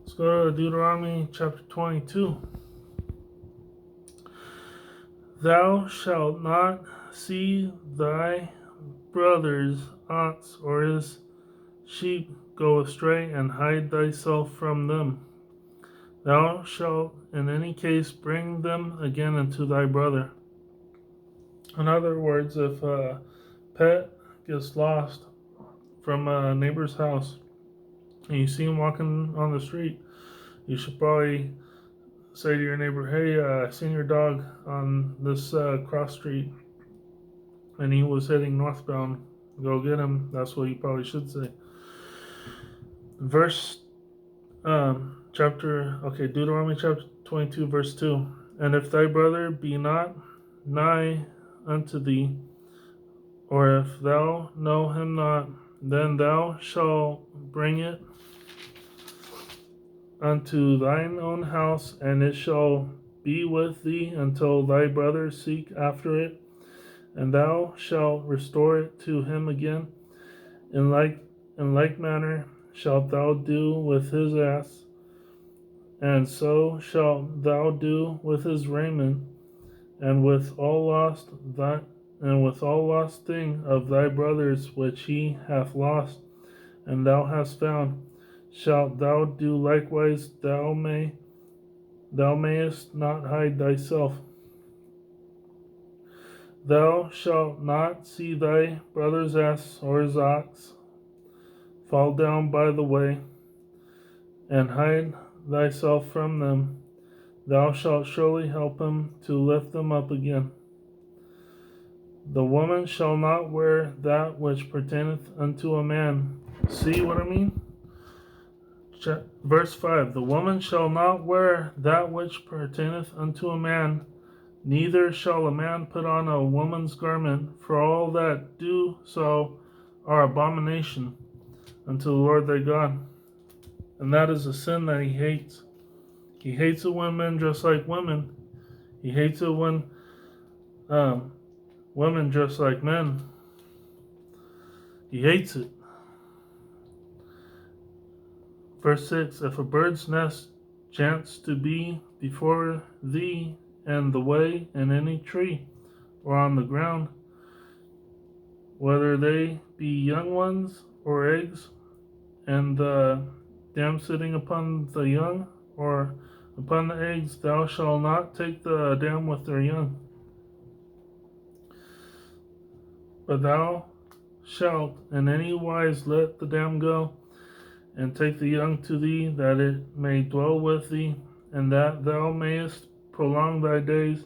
Let's go to Deuteronomy chapter 22. Thou shalt not see thy brother's ox or his sheep go astray, and hide thyself from them. Thou shalt in any case bring them again unto thy brother. In other words, if a pet gets lost from a neighbor's house and you see him walking on the street, you should probably say to your neighbor, hey, I seen your dog on this cross street and he was heading northbound. Go get him. That's what you probably should say. Deuteronomy chapter 22, verse 2. And if thy brother be not nigh unto thee, or if thou know him not, then thou shalt bring it unto thine own house, and it shall be with thee until thy brother seek after it, and thou shalt restore it to him again. In like manner shalt thou do with his ass, and so shalt thou do with his raiment, and with all lost thing of thy brothers which he hath lost, and thou hast found, shalt thou do likewise. Thou mayest not hide thyself. Thou shalt not see thy brother's ass or his ox fall down by the way, and hide thyself from them. Thou shalt surely help him to lift them up again. The woman shall not wear that which pertaineth unto a man. See what I mean? Verse 5. The woman shall not wear that which pertaineth unto a man, neither shall a man put on a woman's garment, for all that do so are abomination unto the Lord thy God. And that is a sin that he hates. He hates it when men dress like women. He hates it when women dress like men. He hates it. Verse 6. If a bird's nest chance to be before thee in the way, in any tree, or on the ground, whether they be young ones or eggs, and the dam sitting upon the young or upon the eggs, thou shalt not take the dam with their young. But thou shalt in any wise let the dam go, and take the young to thee, that it may dwell with thee, and that thou mayest prolong thy days.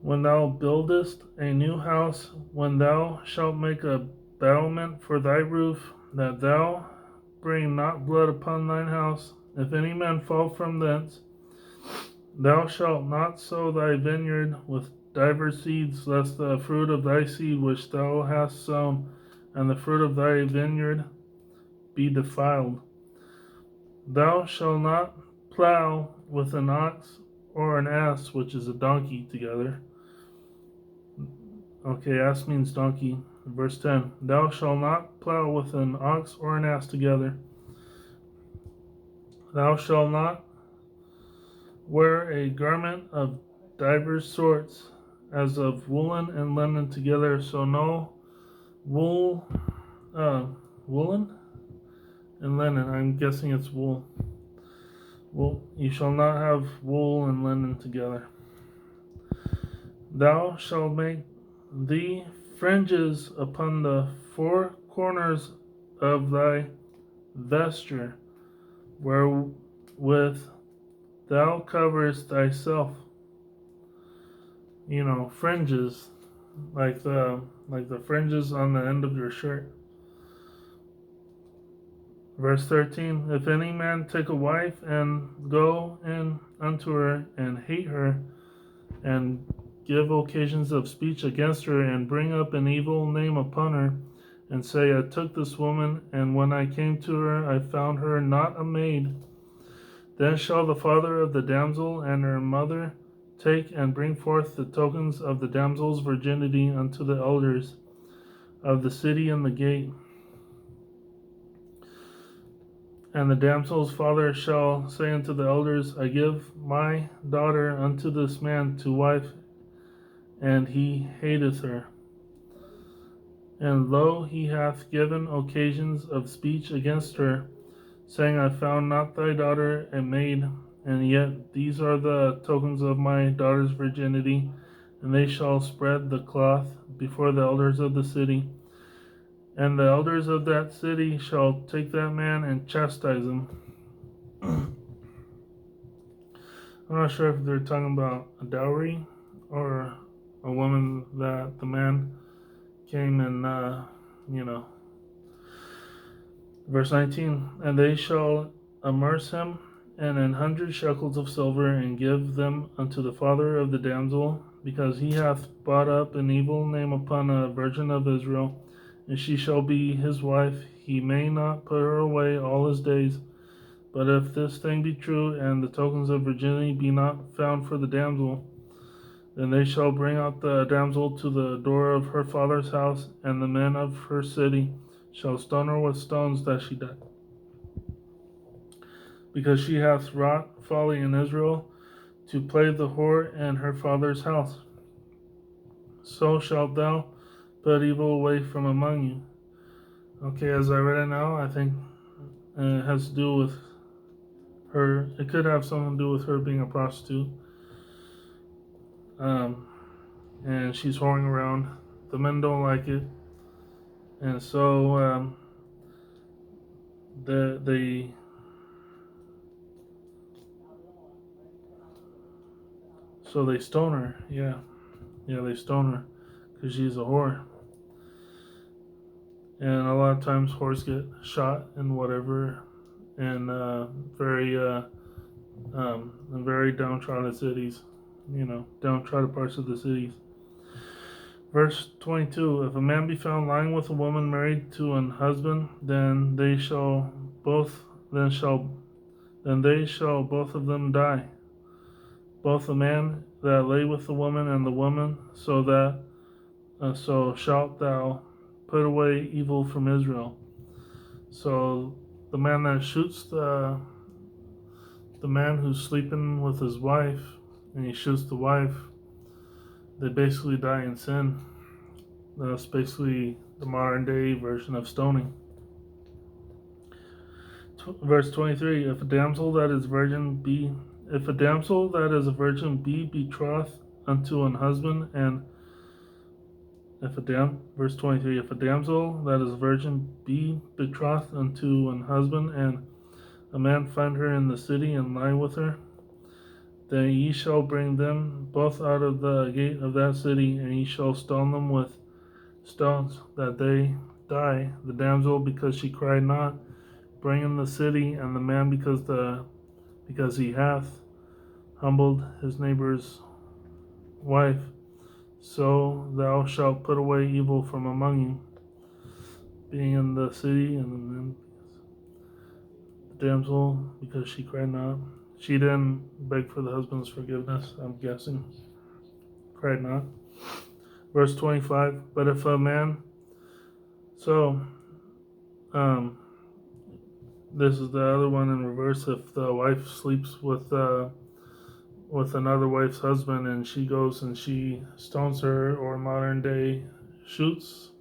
When thou buildest a new house, when thou shalt make a battlement for thy roof, that thou bring not blood upon thine house. If any man fall from thence, thou shalt not sow thy vineyard with divers seeds, lest the fruit of thy seed which thou hast sown, and the fruit of thy vineyard be defiled. Thou shalt not plow with an ox or an ass, which is a donkey, together. Okay, ass means donkey. Verse 10. Thou shalt not plow with an ox or an ass together. Thou shalt not wear a garment of divers sorts, as of woolen and linen together. So no woolen and linen. I'm guessing it's wool. Wool. You shall not have wool and linen together. Thou shalt make thee fringes upon the four corners of thy vesture, wherewith thou coverest thyself. Fringes, like the fringes on the end of your shirt. Verse 13. If any man take a wife and go in unto her and hate her, and give occasions of speech against her, and bring up an evil name upon her, and say, I took this woman, and when I came to her, I found her not a maid, then shall the father of the damsel and her mother take and bring forth the tokens of the damsel's virginity unto the elders of the city and the gate. And the damsel's father shall say unto the elders, I give my daughter unto this man to wife, and he hateth her. And lo, he hath given occasions of speech against her, saying, I found not thy daughter a maid, and yet these are the tokens of my daughter's virginity, and they shall spread the cloth before the elders of the city. And the elders of that city shall take that man and chastise him. I'm not sure if they're talking about a dowry or a woman that the man came and, Verse 19, and they shall immerse him in 100 shekels of silver, and give them unto the father of the damsel, because he hath brought up an evil name upon a virgin of Israel, and she shall be his wife. He may not put her away all his days. But if this thing be true, and the tokens of virginity be not found for the damsel, then they shall bring out the damsel to the door of her father's house, and the men of her city shall stone her with stones that she die. Because she hath wrought folly in Israel, to play the whore in her father's house. So shalt thou put evil away from among you. Okay, as I read it now, I think it has to do with her. It could have something to do with her being a prostitute. And she's whoring around. The men don't like it. And so they stone her. Yeah, they stone her because she's a whore. And a lot of times whores get shot and whatever, and in very downtrodden cities, downtrodden parts of the cities. Verse 22: If a man be found lying with a woman married to an husband, then they shall both of them die, both the man that lay with the woman and the woman. So shalt thou put away evil from Israel. So the man that shoots the man who's sleeping with his wife, and he shoots the wife, they basically die in sin. That's basically the modern day version of stoning. Verse 23: If a damsel that is a virgin be betrothed unto an husband, and verse 23: If a damsel that is a virgin be betrothed unto an husband, and a man find her in the city and lie with her, then ye shall bring them both out of the gate of that city, and ye shall stone them with stones, that they die, the damsel because she cried not, bring the city, and the man because he hath humbled his neighbor's wife. So thou shalt put away evil from among you, being in the city, and then the damsel because she cried not. She didn't beg for the husband's forgiveness, I'm guessing. Cried not. Verse 25, but if a man, this is the other one in reverse. If the wife sleeps with another wife's husband, and she goes and she stones her, or modern day shoots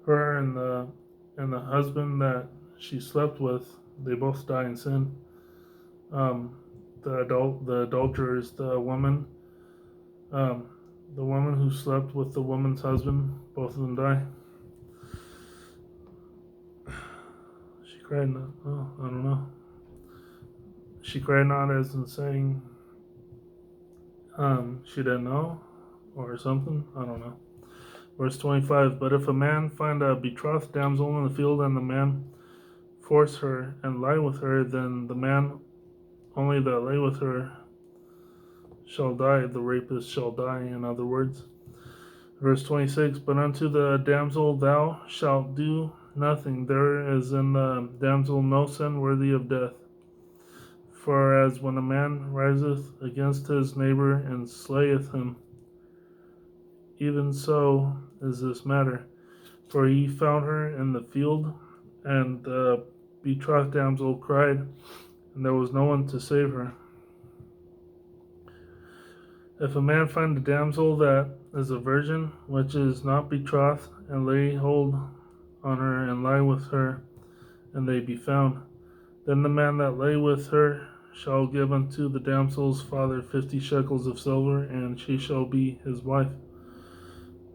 her and the husband that she slept with, they both die in sin. The adulterer is the woman. The woman who slept with the woman's husband, both of them die. She cried not. Oh, I don't know. She cried not as in saying she didn't know or something. I don't know. Verse 25, but if a man find a betrothed damsel in the field, and the man force her and lie with her, then the man only that lay with her shall die. The rapist shall die, in other words. Verse 26, but unto the damsel thou shalt do nothing. There is in the damsel no sin worthy of death. For as when a man riseth against his neighbor and slayeth him, even so is this matter. For he found her in the field, and the betrothed damsel cried, and there was no one to save her. If a man find a damsel that is a virgin, which is not betrothed, and lay hold on her, and lie with her, and they be found, then the man that lay with her shall give unto the damsel's father 50 shekels of silver, and she shall be his wife,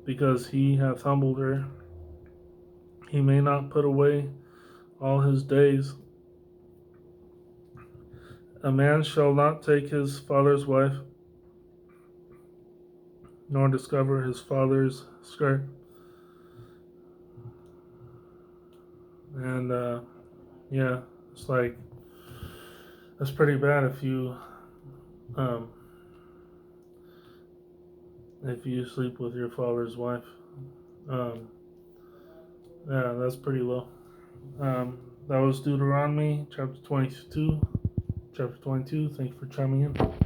because he hath humbled her. He may not put away all his days. A man shall not take his father's wife, nor discover his father's skirt. And yeah, it's like, that's pretty bad if you sleep with your father's wife. Yeah, that's pretty low. That was Deuteronomy chapter 22. Thank you for chiming in.